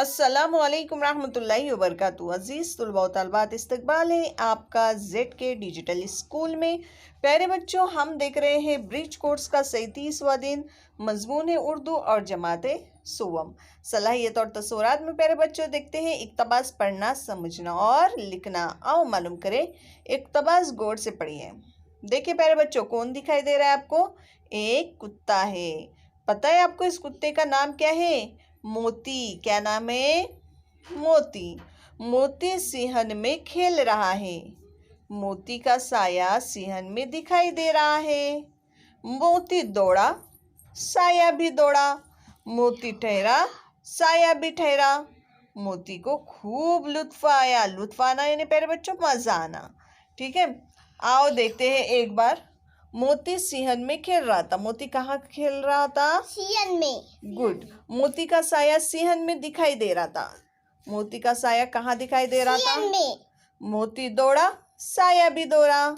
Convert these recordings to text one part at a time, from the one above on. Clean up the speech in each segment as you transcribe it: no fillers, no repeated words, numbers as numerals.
अस्सलामुअलैकुम रहमतुल्लाहि व बरकातुहू। अज़ीज़ तुलबा व तलबात, इस्तकबाल है आपका जेड के डिजिटल स्कूल में। प्यारे बच्चों, हम देख रहे हैं ब्रिज कोर्स का 37वां दिन, मजमून है उर्दू और जमात सुवम। सलाहियत और तसव्वुरात में प्यारे बच्चों देखते हैं इक़्तिबास पढ़ना, समझना और लिखना। आओ मालूम करें, इक़्तिबास गौर से पढ़िए। देखिए प्यारे बच्चों, कौन दिखाई दे रहा है आपको? एक कुत्ता है। पता है आपको इस कुत्ते का नाम क्या है? मोती। क्या नाम है? मोती। मोती सिंहन में खेल रहा है। मोती का साया सिंहन में दिखाई दे रहा है। मोती दौड़ा, साया भी दौड़ा। मोती ठहरा, साया भी ठहरा। मोती को खूब लुत्फ आया। लुत्फ आना यानी प्यारे बच्चों मजा आना। ठीक है, आओ देखते हैं एक बार। मोती सिंहन में खेल रहा था। मोती कहाँ खेल रहा था? सिंहन में। गुड। मोती का साया सिंहन में दिखाई दे रहा था। मोती का साया कहाँ दिखाई दे रहा था? सिंहन में। मोती दौड़ा, साया भी दौड़ा।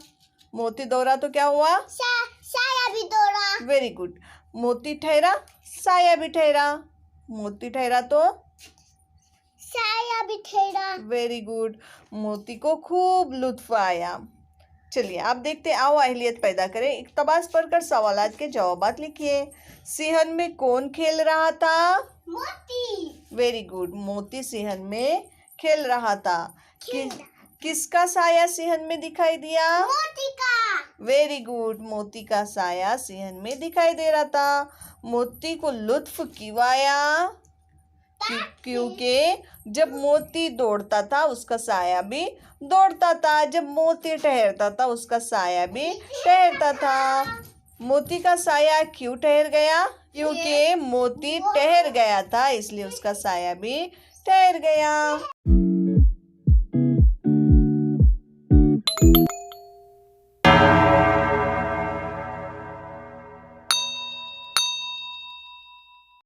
मोती दौड़ा तो क्या हुआ? साया भी दौड़ा। Very good. मोती ठहरा, साया भी ठहरा। मोती ठहरा तो साया भी ठहरा। Very good. मोती को खूब लुत्फ आया। चलिए आप देखते, आओ अहलियत पैदा करें। इक़्तिबास पढ़कर सवालात के जवाबात लिखिए। सिंहन में कौन खेल रहा था? मोती। Very good. मोती सिंहन में खेल रहा था। किसका साया सिंहन में दिखाई दिया? मोती का। Very good. मोती का साया सिंहन में दिखाई दे रहा था। मोती को लुत्फ क्यों आया? क्योंकि जब मोती दौड़ता था उसका साया भी दौड़ता था। जब मोती ठहरता था उसका साया भी ठहरता था। मोती का साया क्यों ठहर गया? क्योंकि मोती ठहर गया था, इसलिए उसका साया भी ठहर गया।